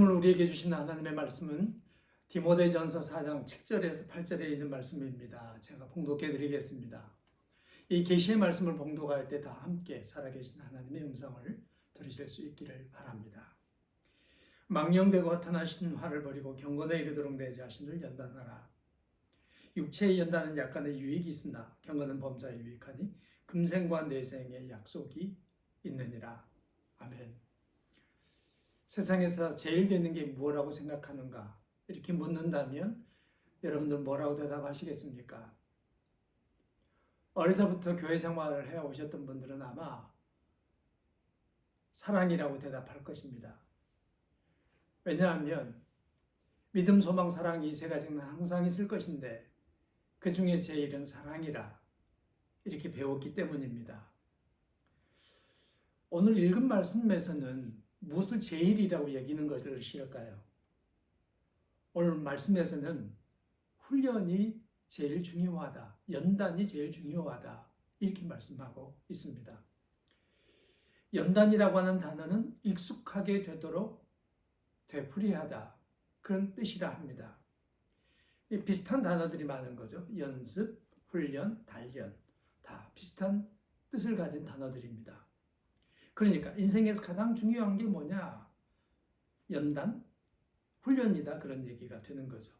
오늘 우리에게 주신 하나님의 말씀은 디모데전서 4장 7절에서 8절에 있는 말씀입니다. 제가 봉독해 드리겠습니다. 이 계시의 말씀을 봉독할 때 다 함께 살아계신 하나님의 음성을 들으실 수 있기를 바랍니다. 망령되고 허탄하신 화를 버리고 경건에 이르도록 내 자신을 연단하라. 육체의 연단은 약간의 유익이 있으나 경건은 범사에 유익하니 금생과 내생의 약속이 있느니라. 아멘. 세상에서 제일 되는 게 무엇이라고 생각하는가? 이렇게 묻는다면 여러분들 뭐라고 대답하시겠습니까? 어려서부터 교회 생활을 해오셨던 분들은 아마 사랑이라고 대답할 것입니다. 왜냐하면 믿음, 소망, 사랑 이 세 가지는 항상 있을 것인데 그 중에 제일은 사랑이라 이렇게 배웠기 때문입니다. 오늘 읽은 말씀에서는 무엇을 제일이라고 여기는 것을 싫을까요? 오늘 말씀에서는 훈련이 제일 중요하다, 연단이 제일 중요하다 이렇게 말씀하고 있습니다. 연단이라고 하는 단어는 익숙하게 되도록 되풀이하다 그런 뜻이라 합니다. 비슷한 단어들이 많은 거죠. 연습, 훈련, 단련 다 비슷한 뜻을 가진 단어들입니다. 그러니까 인생에서 가장 중요한 게 뭐냐? 연단, 훈련이다 그런 얘기가 되는 거죠.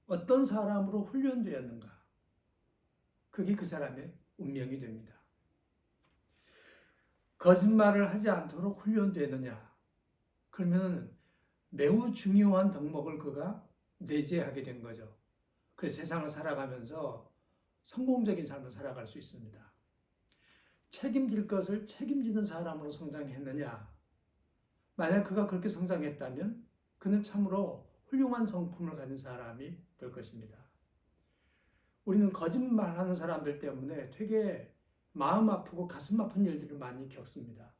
어떤 사람으로 훈련되었는가? 그게 그 사람의 운명이 됩니다. 거짓말을 하지 않도록 훈련되느냐? 그러면 매우 중요한 덕목을 그가 내재하게 된 거죠. 그래서 세상을 살아가면서 성공적인 삶을 살아갈 수 있습니다. 책임질 것을 책임지는 사람으로 성장했느냐? 만약 그가 그렇게 성장했다면 그는 참으로 훌륭한 성품을 가진 사람이 될 것입니다. 우리는 거짓말하는 사람들 때문에 되게 마음 아프고 가슴 아픈 일들을 많이 겪습니다.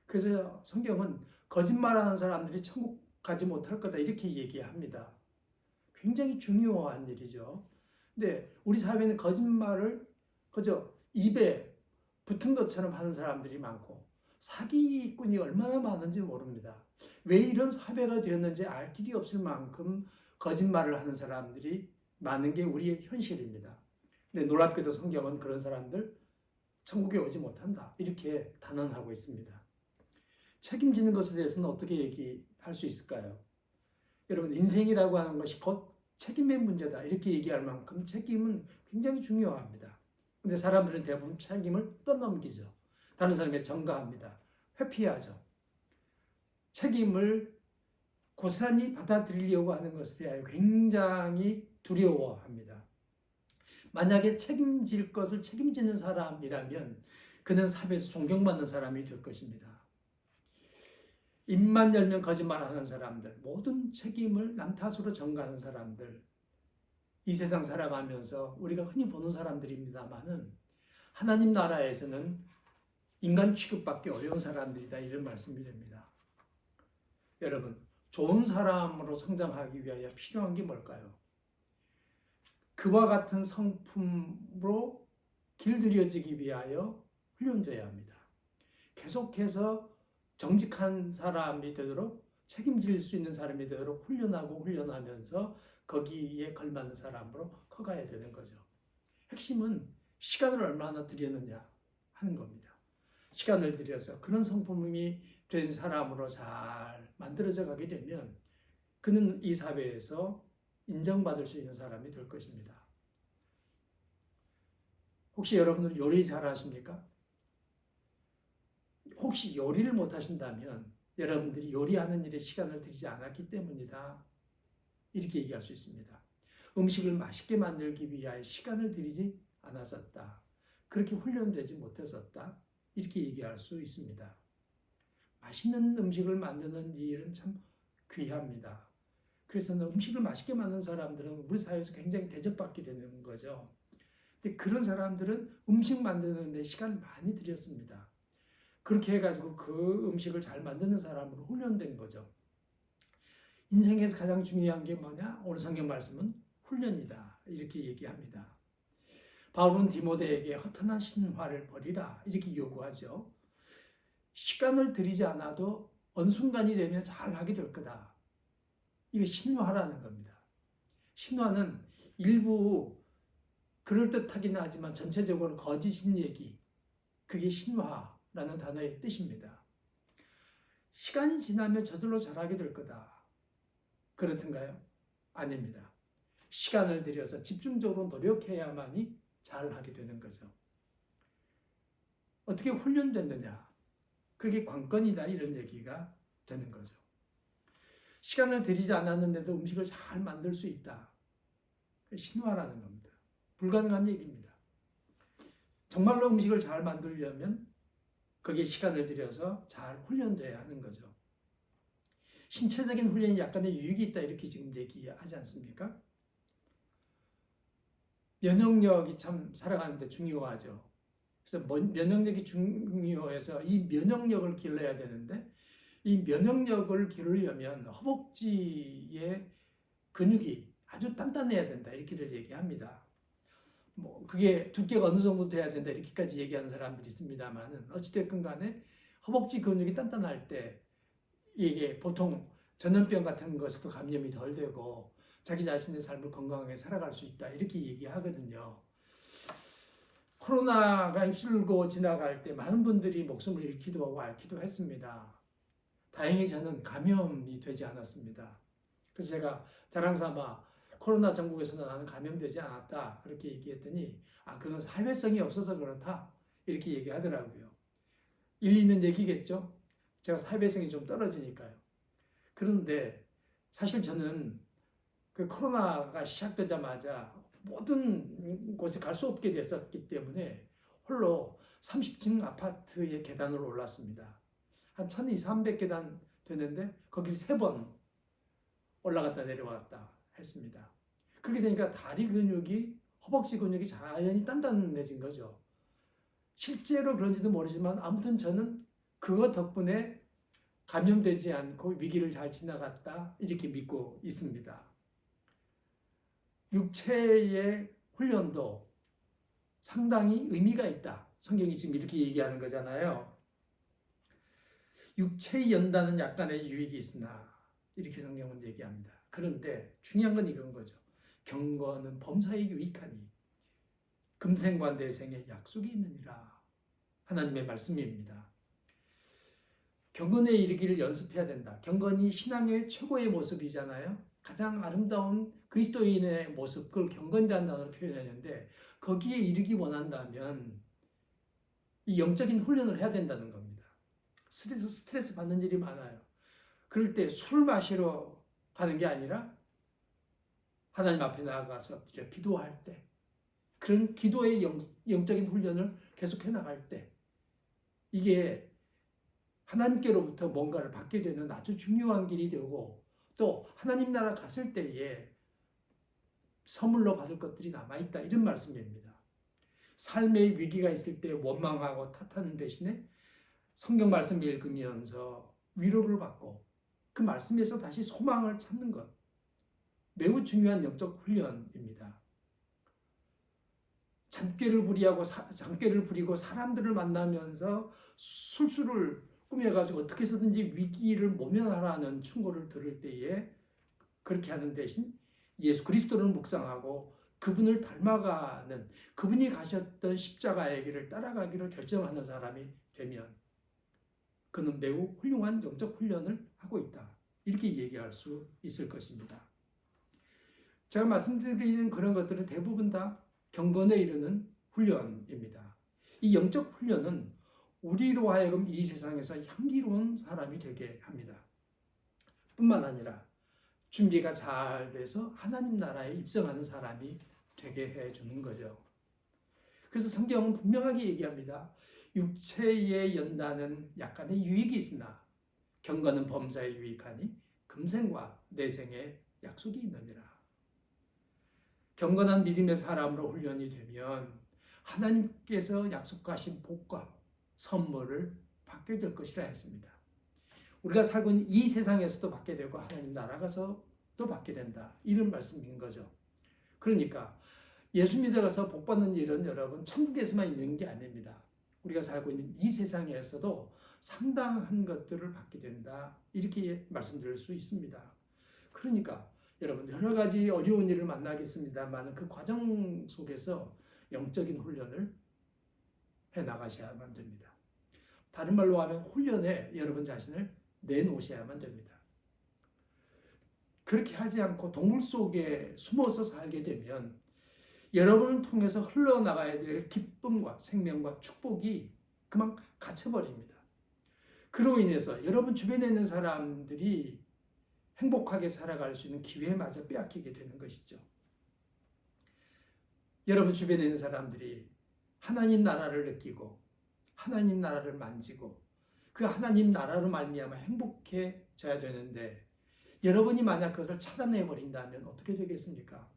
그래서 성경은 거짓말하는 사람들이 천국 가지 못할 거다 이렇게 얘기합니다. 굉장히 중요한 일이죠. 근데 우리 사회는 거짓말을 그저 입에 붙은 것처럼 하는 사람들이 많고 사기꾼이 얼마나 많은지 모릅니다. 왜 이런 사회가 되었는지 알 길이 없을 만큼 거짓말을 하는 사람들이 많은 게 우리의 현실입니다. 근데 놀랍게도 성경은 그런 사람들 천국에 오지 못한다 이렇게 단언하고 있습니다. 책임지는 것에 대해서는 어떻게 얘기할 수 있을까요? 여러분 인생이라고 하는 것이 곧 책임의 문제다 이렇게 얘기할 만큼 책임은 굉장히 중요합니다. 근데 사람들은 대부분 책임을 떠넘기죠. 다른 사람에 전가합니다. 회피하죠. 책임을 고스란히 받아들이려고 하는 것에 대하여 굉장히 두려워합니다. 만약에 책임질 것을 책임지는 사람이라면 그는 사회에서 존경받는 사람이 될 것입니다. 입만 열면 거짓말하는 사람들, 모든 책임을 남 탓으로 전가하는 사람들, 이 세상 살아가면서 우리가 흔히 보는 사람들입니다만은 하나님 나라에서는 인간 취급받기 어려운 사람들이다 이런 말씀이 됩니다. 여러분, 좋은 사람으로 성장하기 위하여 필요한 게 뭘까요? 그와 같은 성품으로 길들여지기 위하여 훈련되어야 합니다. 계속해서 정직한 사람이 되도록 책임질 수 있는 사람이 되도록 훈련하면서 거기에 걸맞는 사람으로 커가야 되는 거죠. 핵심은 시간을 얼마나 들였느냐 하는 겁니다. 시간을 들여서 그런 성품이 된 사람으로 잘 만들어져 가게 되면 그는 이 사회에서 인정받을 수 있는 사람이 될 것입니다. 혹시 여러분들 요리 잘 하십니까? 혹시 요리를 못 하신다면 여러분들이 요리하는 일에 시간을 들이지 않았기 때문이다. 이렇게 얘기할 수 있습니다. 음식을 맛있게 만들기 위하여 시간을 들이지 않았었다. 그렇게 훈련되지 못했었다. 이렇게 얘기할 수 있습니다. 맛있는 음식을 만드는 일은 참 귀합니다. 그래서 음식을 맛있게 만드는 사람들은 우리 사회에서 굉장히 대접받게 되는 거죠. 근데 그런 사람들은 음식 만드는 데 시간을 많이 들였습니다. 그렇게 해가지고 그 음식을 잘 만드는 사람으로 훈련된 거죠. 인생에서 가장 중요한 게 뭐냐? 오늘 성경 말씀은 훈련이다. 이렇게 얘기합니다. 바울은 디모데에게 허탄한 신화를 버리라. 이렇게 요구하죠. 시간을 들이지 않아도 어느 순간이 되면 잘 하게 될 거다. 이게 신화라는 겁니다. 신화는 일부 그럴듯하긴 하지만 전체적으로 거짓인 얘기, 그게 신화라는 단어의 뜻입니다. 시간이 지나면 저절로 잘하게 될 거다. 그렇던가요? 아닙니다. 시간을 들여서 집중적으로 노력해야만이 잘하게 되는 거죠. 어떻게 훈련됐느냐? 그게 관건이다, 이런 얘기가 되는 거죠. 시간을 들이지 않았는데도 음식을 잘 만들 수 있다. 신화라는 겁니다. 불가능한 얘기입니다. 정말로 음식을 잘 만들려면 거기에 시간을 들여서 잘 훈련돼야 하는 거죠. 신체적인 훈련이 약간의 유익이 있다, 이렇게 지금 얘기하지 않습니까? 면역력이 참 살아가는데 중요하죠. 그래서 면역력이 중요해서 이 면역력을 길러야 되는데, 이 면역력을 기르려면 허벅지의 근육이 아주 단단해야 된다, 이렇게들 얘기합니다. 뭐 그게 두께가 어느 정도 돼야 된다, 이렇게까지 얘기하는 사람들이 있습니다만은, 어찌됐건 간에 허벅지 근육이 단단할 때 이게 보통 전염병 같은 것에도 감염이 덜 되고 자기 자신의 삶을 건강하게 살아갈 수 있다, 이렇게 얘기하거든요. 코로나가 휩쓸고 지나갈 때 많은 분들이 목숨을 잃기도 하고 앓기도 했습니다. 다행히 저는 감염이 되지 않았습니다. 그래서 제가 자랑삼아 코로나 전국에서는 나는 감염되지 않았다, 그렇게 얘기했더니 그건 사회성이 없어서 그렇다, 이렇게 얘기하더라고요. 일리 있는 얘기겠죠? 제가 사회성이 좀 떨어지니까요. 그런데 사실 저는 그 코로나가 시작되자마자 모든 곳에 갈 수 없게 됐었기 때문에 홀로 30층 아파트의 계단을 올랐습니다. 한 1200계단 되는데 거길 3번 올라갔다 내려왔다 했습니다. 그렇게 되니까 다리 근육이, 허벅지 근육이 자연히 단단해진 거죠. 실제로 그런지도 모르지만 아무튼 저는 그거 덕분에 감염되지 않고 위기를 잘 지나갔다, 이렇게 믿고 있습니다. 육체의 훈련도 상당히 의미가 있다. 성경이 지금 이렇게 얘기하는 거잖아요. 육체의 연단은 약간의 유익이 있으나, 이렇게 성경은 얘기합니다. 그런데 중요한 건 이건 거죠. 경건은 범사에 유익하니 금생과 내생에 약속이 있느니라. 하나님의 말씀입니다. 경건에 이르기를 연습해야 된다. 경건이 신앙의 최고의 모습이잖아요. 가장 아름다운 그리스도인의 모습, 그걸 경건이라는 단어로 표현했는데, 거기에 이르기 원한다면 이 영적인 훈련을 해야 된다는 겁니다. 스트레스 받는 일이 많아요. 그럴 때 술 마시러 가는 게 아니라 하나님 앞에 나아가서 기도할 때, 그런 기도의 영적인 훈련을 계속해 나갈 때, 이게 하나님께로부터 뭔가를 받게 되는 아주 중요한 길이 되고, 또 하나님 나라 갔을 때에 선물로 받을 것들이 남아있다, 이런 말씀입니다. 삶의 위기가 있을 때 원망하고 탓하는 대신에 성경 말씀을 읽으면서 위로를 받고 그 말씀에서 다시 소망을 찾는 것, 매우 중요한 영적 훈련입니다. 잔꾀를 부리고 사람들을 만나면서 술수를 꾸며가지고 어떻게 해서든지 위기를 모면하라는 충고를 들을 때에 그렇게 하는 대신 예수 그리스도를 묵상하고 그분을 닮아가는, 그분이 가셨던 십자가의 길을 따라가기로 결정하는 사람이 되면 그는 매우 훌륭한 영적 훈련을 하고 있다, 이렇게 얘기할 수 있을 것입니다. 제가 말씀드리는 그런 것들은 대부분 다 경건에 이르는 훈련입니다. 이 영적 훈련은 우리로 하여금 이 세상에서 향기로운 사람이 되게 합니다. 뿐만 아니라 준비가 잘 돼서 하나님 나라에 입성하는 사람이 되게 해주는 거죠. 그래서 성경은 분명하게 얘기합니다. 육체의 연단은 약간의 유익이 있으나 경건은 범사에 유익하니 금생과 내생에 약속이 있느니라. 경건한 믿음의 사람으로 훈련이 되면 하나님께서 약속하신 복과 선물을 받게 될 것이라 했습니다. 우리가 살고 있는 이 세상에서도 받게 되고 하나님 나라 가서도 받게 된다, 이런 말씀인 거죠. 그러니까 예수 믿어서 복 받는 일은 여러분 천국에서만 있는 게 아닙니다. 우리가 살고 있는 이 세상에서도 상당한 것들을 받게 된다. 이렇게 말씀드릴 수 있습니다. 그러니까 여러분 여러 가지 어려운 일을 만나겠습니다만 그 과정 속에서 영적인 훈련을 해 나가셔야만 됩니다. 다른 말로 하면 훈련에 여러분 자신을 내놓으셔야만 됩니다. 그렇게 하지 않고 동물 속에 숨어서 살게 되면 여러분을 통해서 흘러나가야 될 기쁨과 생명과 축복이 그만 갇혀버립니다. 그로 인해서 여러분 주변에 있는 사람들이 행복하게 살아갈 수 있는 기회마저 빼앗기게 되는 것이죠. 여러분 주변에 있는 사람들이 하나님 나라를 느끼고 하나님 나라를 만지고 그 하나님 나라로 말미암아 행복해져야 되는데 여러분이 만약 그것을 차단해 버린다면 어떻게 되겠습니까?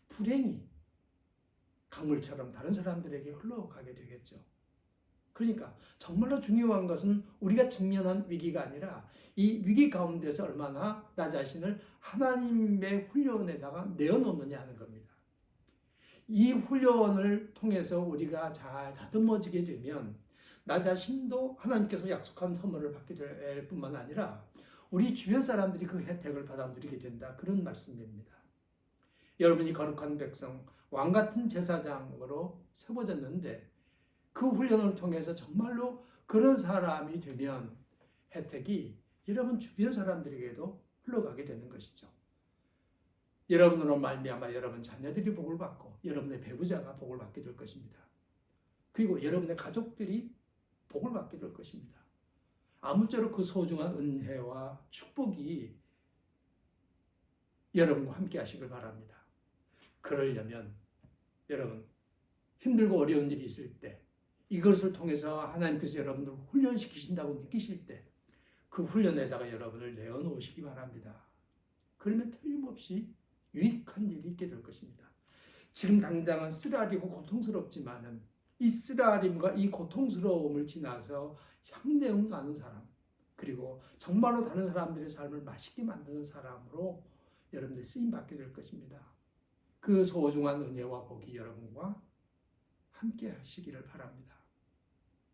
불행이 강물처럼 다른 사람들에게 흘러가게 되겠죠. 그러니까 정말로 중요한 것은 우리가 직면한 위기가 아니라 이 위기 가운데서 얼마나 나 자신을 하나님의 훈련에다가 내어놓느냐 하는 겁니다. 이 훈련을 통해서 우리가 잘 다듬어지게 되면 나 자신도 하나님께서 약속한 선물을 받게 될 뿐만 아니라 우리 주변 사람들이 그 혜택을 받아 누리게 된다. 그런 말씀입니다. 여러분이 거룩한 백성, 왕같은 제사장으로 세워졌는데 그 훈련을 통해서 정말로 그런 사람이 되면 혜택이 여러분 주변 사람들에게도 흘러가게 되는 것이죠. 여러분으로 말미암아 여러분 자녀들이 복을 받고 여러분의 배우자가 복을 받게 될 것입니다. 그리고 여러분의 가족들이 복을 받게 될 것입니다. 아무쪼록 그 소중한 은혜와 축복이 여러분과 함께 하시길 바랍니다. 그러려면 여러분 힘들고 어려운 일이 있을 때 이것을 통해서 하나님께서 여러분들을 훈련시키신다고 느끼실 때 그 훈련에다가 여러분을 내어놓으시기 바랍니다. 그러면 틀림없이 유익한 일이 있게 될 것입니다. 지금 당장은 쓰라리고 고통스럽지만은 이 쓰라림과 이 고통스러움을 지나서 향내음 나는 사람, 그리고 정말로 다른 사람들의 삶을 맛있게 만드는 사람으로 여러분들 쓰임 받게 될 것입니다. 그 소중한 은혜와 복이 여러분과 함께 하시기를 바랍니다.